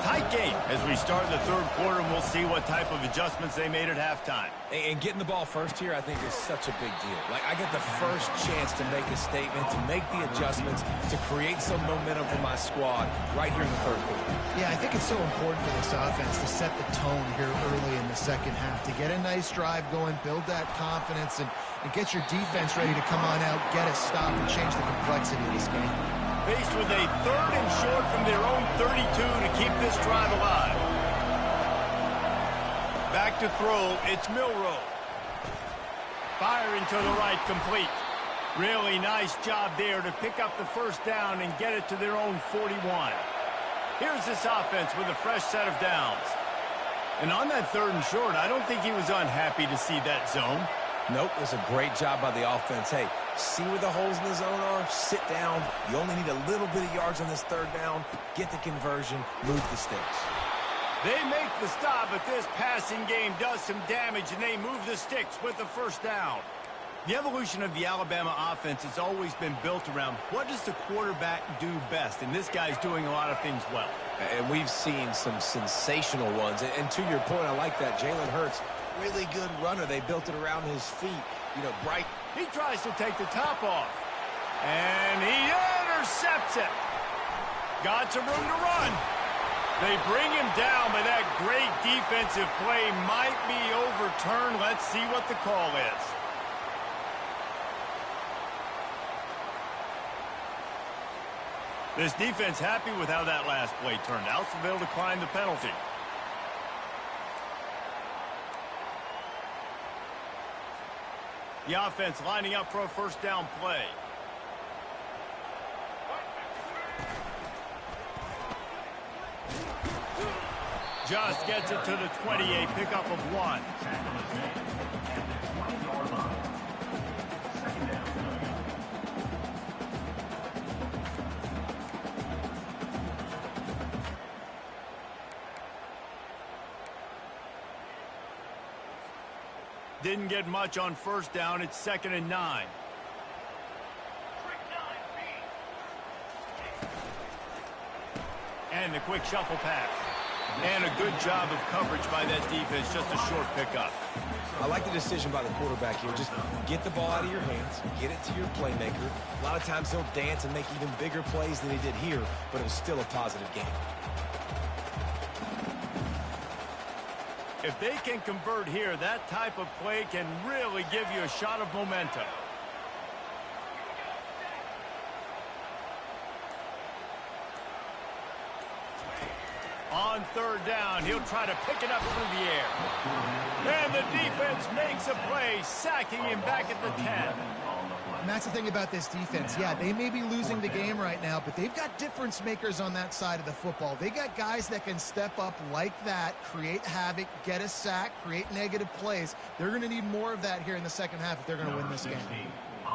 Tight game as we start the third quarter, and we'll see what type of adjustments they made at halftime. And getting the ball first here, I think, is such a big deal. Like, I get the first chance to make a statement, to make the adjustments, to create some momentum for my squad right here in the third quarter. Yeah, I think it's so important for this offense to set the tone here early in the second half, to get a nice drive going, build that confidence, and get your defense ready to come on out, get a stop, and change the complexity of this game. Faced with a 3rd and short from their own 32 to keep this drive alive. Back to throw, it's Milroe. Firing to the right, complete. Really nice job there to pick up the first down and get it to their own 41. Here's this offense with a fresh set of downs. And on that 3rd and short, I don't think he was unhappy to see that zone. Nope, it was a great job by the offense. Hey, see where the holes in the zone are, sit down. You only need a little bit of yards on this 3rd down. Get the conversion, move the sticks. They make the stop, but this passing game does some damage, and they move the sticks with the first down. The evolution of the Alabama offense has always been built around what does the quarterback do best, and this guy's doing a lot of things well. And we've seen some sensational ones. And to your point, I like that. Jalen Hurts, really good runner. They built it around his feet. You know, bright. He tries to take the top off. And he intercepts it. Got some room to run. They bring him down, but that great defensive play might be overturned. Let's see what the call is. This defense happy with how that last play turned out, so they'll decline the penalty. The offense lining up for a first down play. Just gets it to the 28, pickup of 1. Didn't get much on first down. It's 2nd and 9. And the quick shuffle pass. And a good job of coverage by that defense. Just a short pickup. I like the decision by the quarterback here. Just get the ball out of your hands. Get it to your playmaker. A lot of times he'll dance and make even bigger plays than he did here, but it was still a positive game. If they can convert here, that type of play can really give you a shot of momentum. On third down, he'll try to pick it up through the air. And the defense makes a play, sacking him back at the 10. And that's the thing about this defense. Yeah, they may be losing the game right now, but they've got difference makers on that side of the football. They got guys that can step up like that, create havoc, get a sack, create negative plays. They're going to need more of that here in the second half if they're going to win this game.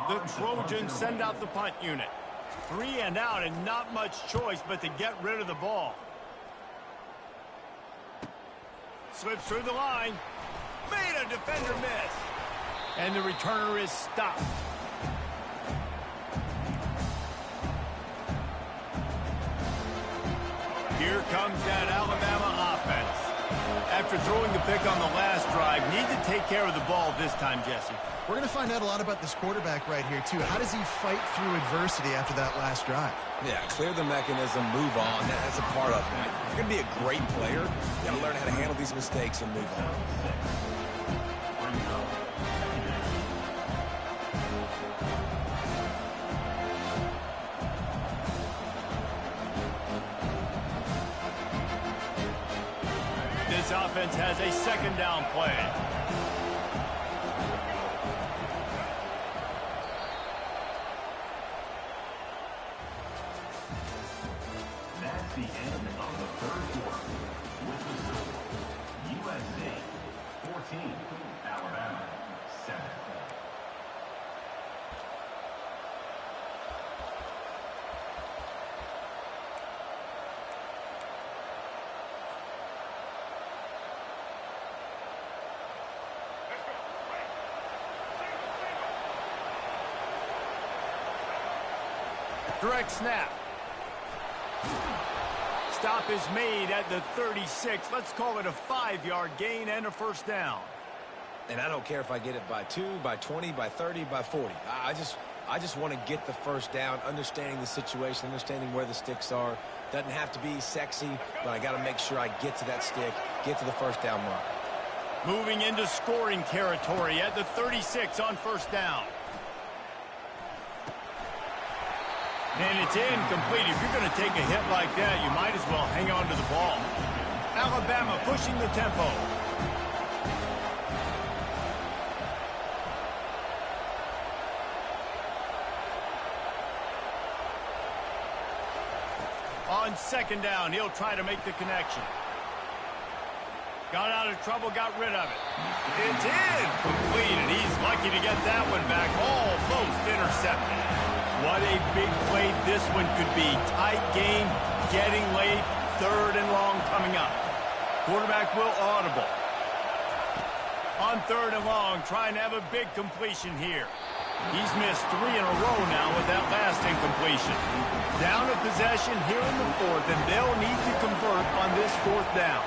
The Trojans send out the punt unit. 3 and out and not much choice but to get rid of the ball. Slips through the line. Made a defender miss. And the returner is stopped. Here comes that Alabama offense. After throwing the pick on the last drive, need to take care of the ball this time, Jesse. We're going to find out a lot about this quarterback right here, too. How does he fight through adversity after that last drive? Yeah, clear the mechanism, move on. That's a part of it. Right? If you're going to be a great player, you got to learn how to handle these mistakes and move on. This offense has a second down play. That's the end of the third quarter. With the score, USA 14, Alabama 7. Direct snap. Stop is made at the 36. Let's call it a 5-yard gain and a first down. And I don't care if I get it by 2, by 20, by 30, by 40. I just want to get the first down, understanding the situation, understanding where the sticks are. Doesn't have to be sexy, but I got to make sure I get to that stick, get to the first down mark. Moving into scoring territory at the 36 on first down. And it's incomplete. If you're going to take a hit like that, you might as well hang on to the ball. Alabama pushing the tempo. On second down, he'll try to make the connection. Got out of trouble, got rid of it. It's incomplete, and he's lucky to get that one back. Almost intercepted. What a big play this one could be. Tight game, getting late, third and long coming up. Quarterback will audible. On third and long, trying to have a big completion here. He's missed 3 in a row now with that last incompletion. Down a possession here in the fourth, and they'll need to convert on this fourth down.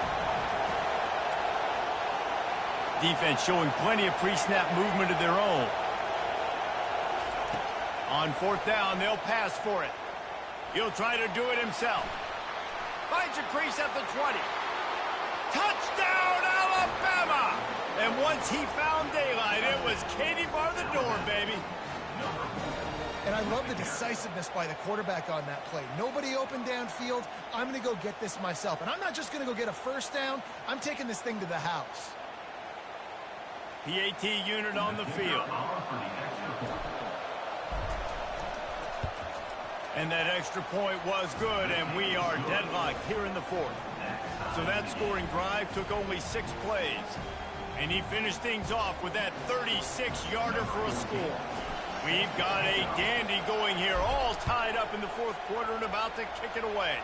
Defense showing plenty of pre-snap movement of their own. On fourth down, they'll pass for it. He'll try to do it himself. Finds a crease at the 20. Touchdown, Alabama! And once he found daylight, it was Katie bar the door, baby. And I love the decisiveness by the quarterback on that play. Nobody open downfield. I'm going to go get this myself. And I'm not just going to go get a first down. I'm taking this thing to the house. PAT unit on the field. And that extra point was good, and we are deadlocked here in the fourth. So that scoring drive took only 6 plays. And he finished things off with that 36-yarder for a score. We've got a dandy going here, all tied up in the fourth quarter and about to kick it away.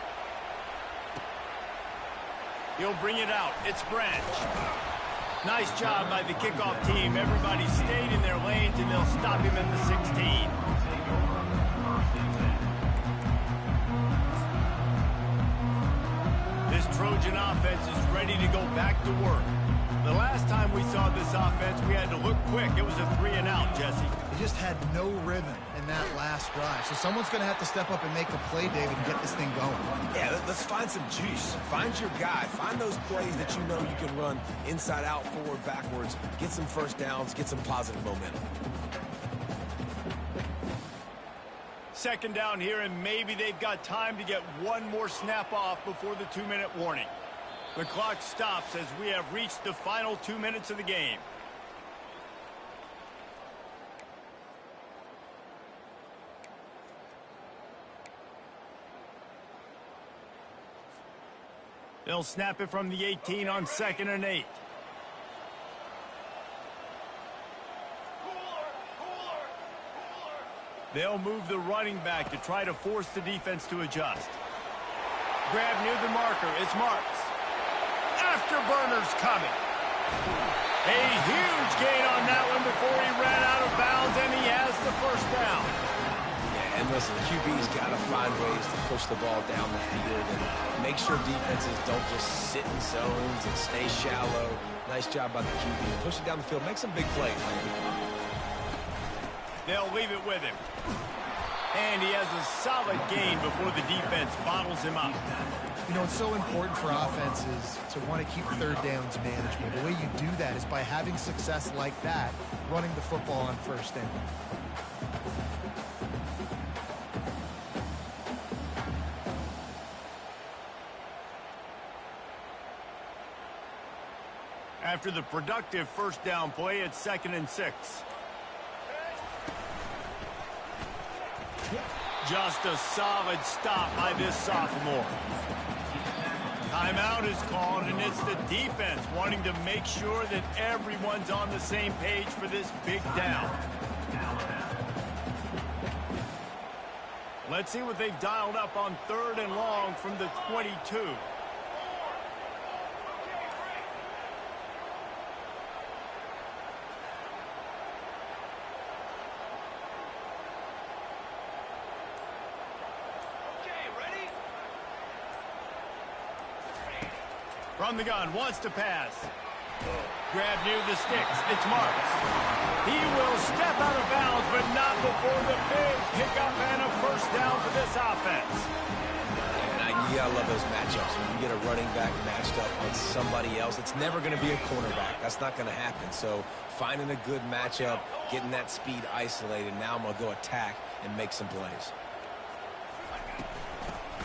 He'll bring it out. It's Branch. Nice job by the kickoff team. Everybody stayed in their lanes, and they'll stop him at the 16. This Trojan offense is ready to go back to work. The last time we saw this offense, we had to look quick. It was a 3 and out, Jesse. They just had no rhythm in that last drive. So someone's going to have to step up and make a play, David, and get this thing going. Yeah, let's find some juice. Find your guy. Find those plays that you know you can run inside out, forward, backwards. Get some first downs. Get some positive momentum. Second down here, and maybe they've got time to get one more snap off before the 2-minute warning. The clock stops as we have reached the final 2 minutes of the game. They'll snap it from the 18 on 2nd and 8. They'll move the running back to try to force the defense to adjust. Grab near the marker. It's Marks. Afterburner's coming. A huge gain on that one before he ran out of bounds, and he has the first down. Yeah, and listen, QB's got to find ways to push the ball down the field and make sure defenses don't just sit in zones and stay shallow. Nice job by the QB. Push it down the field. Make some big plays, man. They'll leave it with him. And he has a solid gain before the defense bottles him up. You know, it's so important for offenses to want to keep third downs manageable. The way you do that is by having success like that, running the football on first down. After the productive first down play, it's 2nd and 6. Just a solid stop by this sophomore. Timeout is called, and it's the defense wanting to make sure that everyone's on the same page for this big down. Let's see what they've dialed up on 3rd and long from the 22. From the gun, wants to pass. Grab near the sticks. It's Marks. He will step out of bounds, but not before the big pickup and a first down for this offense. And you gotta love those matchups. When you get a running back matched up on somebody else, it's never going to be a cornerback. That's not going to happen. So finding a good matchup, getting that speed isolated. Now I'm going to go attack and make some plays.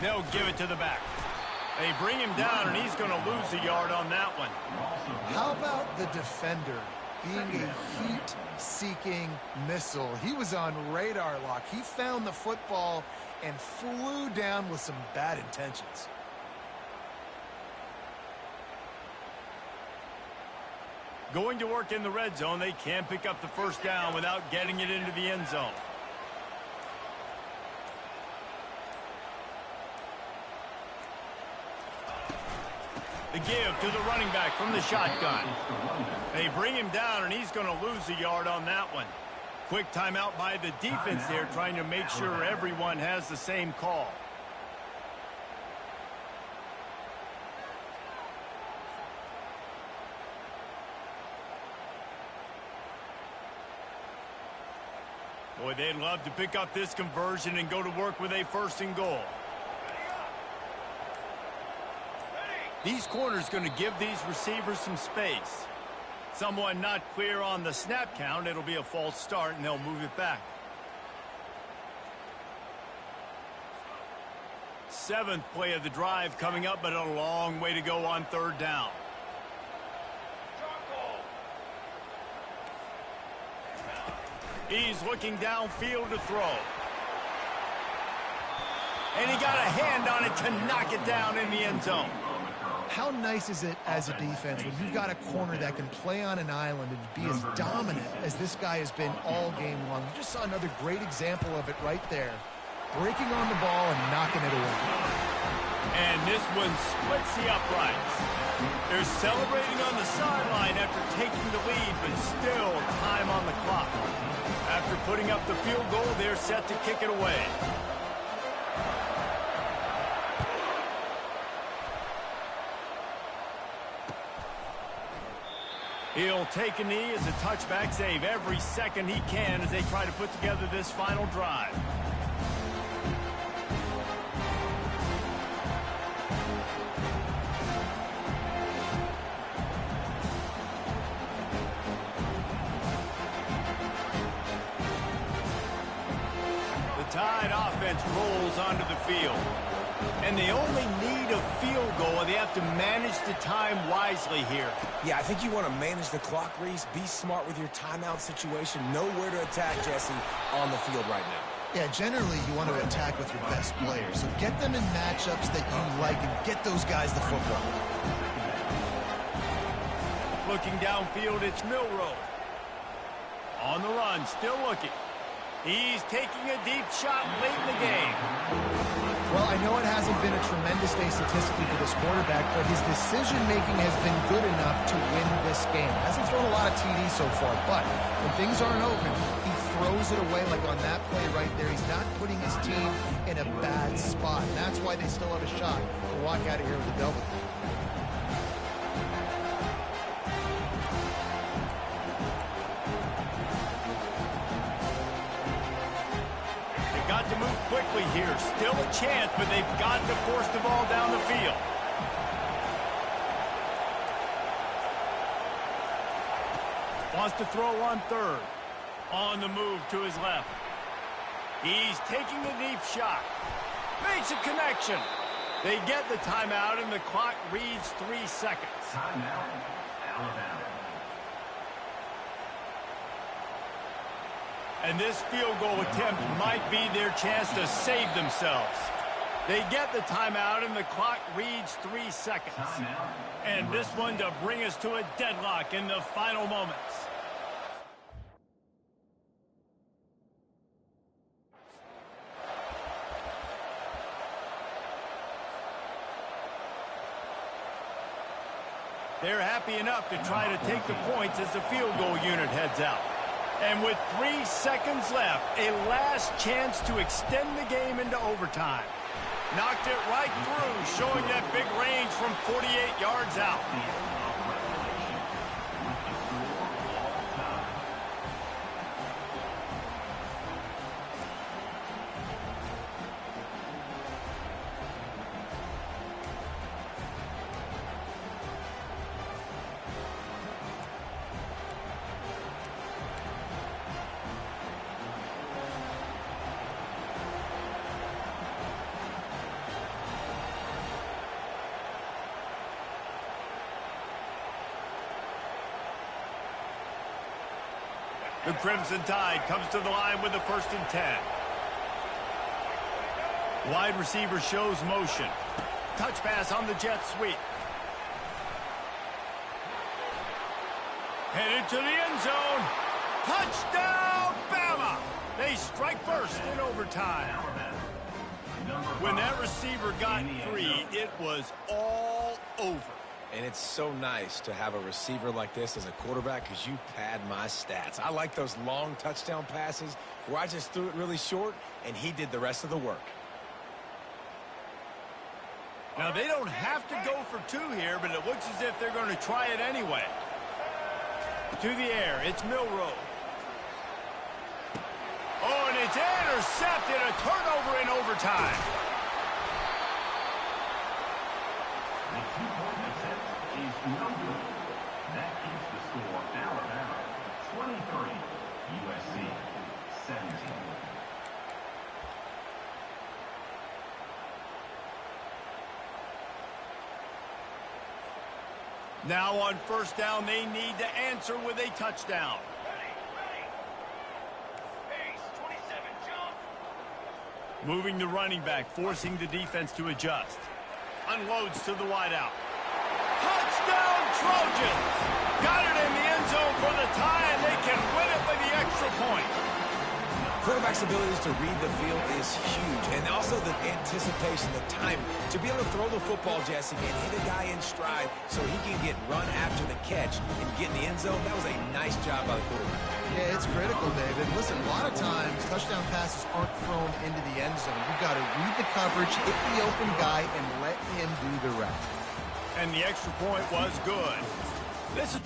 They'll give it to the back. They bring him down, and he's going to lose a yard on that one. How about the defender being a heat-seeking missile? He was on radar lock. He found the football and flew down with some bad intentions. Going to work in the red zone, they can't pick up the first down without getting it into the end zone. The give to the running back from the shotgun. They bring him down, and he's going to lose a yard on that one. Quick timeout by the defense there, trying to make sure everyone has the same call. Boy, they'd love to pick up this conversion and go to work with a 1st and goal. These corners going to give these receivers some space. Someone not clear on the snap count. It'll be a false start, and they'll move it back. 7th play of the drive coming up, but a long way to go on 3rd down. He's looking downfield to throw. And he got a hand on it to knock it down in the end zone. How nice is it as a defense when you've got a corner that can play on an island and be as dominant as this guy has been all game long? You just saw another great example of it right there. Breaking on the ball and knocking it away. And this one splits the uprights. They're celebrating on the sideline after taking the lead, but still time on the clock. After putting up the field goal, they're set to kick it away. He'll take a knee as a touchback, save every second he can as they try to put together this final drive. The Tide offense rolls onto the field. And they only need a field goal, and they have to manage the time wisely here. Yeah, I think you want to manage the clock, Reese. Be smart with your timeout situation. Know where to attack, Jesse, on the field right now. Yeah, generally you want to attack with your best players. So get them in matchups that you like and get those guys the football. Looking downfield, it's Milroe. On the run, still looking. He's taking a deep shot late in the game. Well, I know it hasn't been a tremendous day statistically for this quarterback, but his decision-making has been good enough to win this game. Hasn't thrown a lot of TDs so far, but when things aren't open, he throws it away like on that play right there. He's not putting his team in a bad spot. And that's why they still have a shot to walk out of here with a W. Got to move quickly here. Still a chance, but they've got to force the ball down the field. Wants to throw on third. On the move to his left. He's taking a deep shot. Makes a connection. They get the timeout, and the clock reads 3 seconds. Timeout, Alabama. And this field goal attempt might be their chance to save themselves. They get the timeout, and the clock reads 3 seconds. And this one to bring us to a deadlock in the final moments. They're happy enough to try to take the points as the field goal unit heads out. And with 3 seconds left, a last chance to extend the game into overtime. Knocked it right through, showing that big range from 48 yards out. The Crimson Tide comes to the line with the 1st and 10. Wide receiver shows motion. Touch pass on the jet sweep. Headed to the end zone. Touchdown, Bama! They strike first in overtime. When that receiver got free, it was all over. And it's so nice to have a receiver like this as a quarterback because you pad my stats. I like those long touchdown passes where I just threw it really short and he did the rest of the work. Now, they don't have to go for 2 here, but it looks as if they're going to try it anyway. To the air, it's Milroe. Oh, and it's intercepted, a turnover in overtime. No good. That keeps the score Alabama 23, USC 17. Now on 1st down, they need to answer with a touchdown. Moving the running back, forcing the defense to adjust. Unloads to the wideout. Touchdown, Trojans! Got it in the end zone for the tie, and they can win it by the extra point. Quarterback's abilities to read the field is huge, and also the anticipation, the time to be able to throw the football, Jesse, and hit a guy in stride so he can get run after the catch and get in the end zone. That was a nice job by the quarterback. Yeah, it's critical, David. Listen, a lot of times touchdown passes aren't thrown into the end zone. You've got to read the coverage, hit the open guy, and let him do the rest. And the extra point was good. This is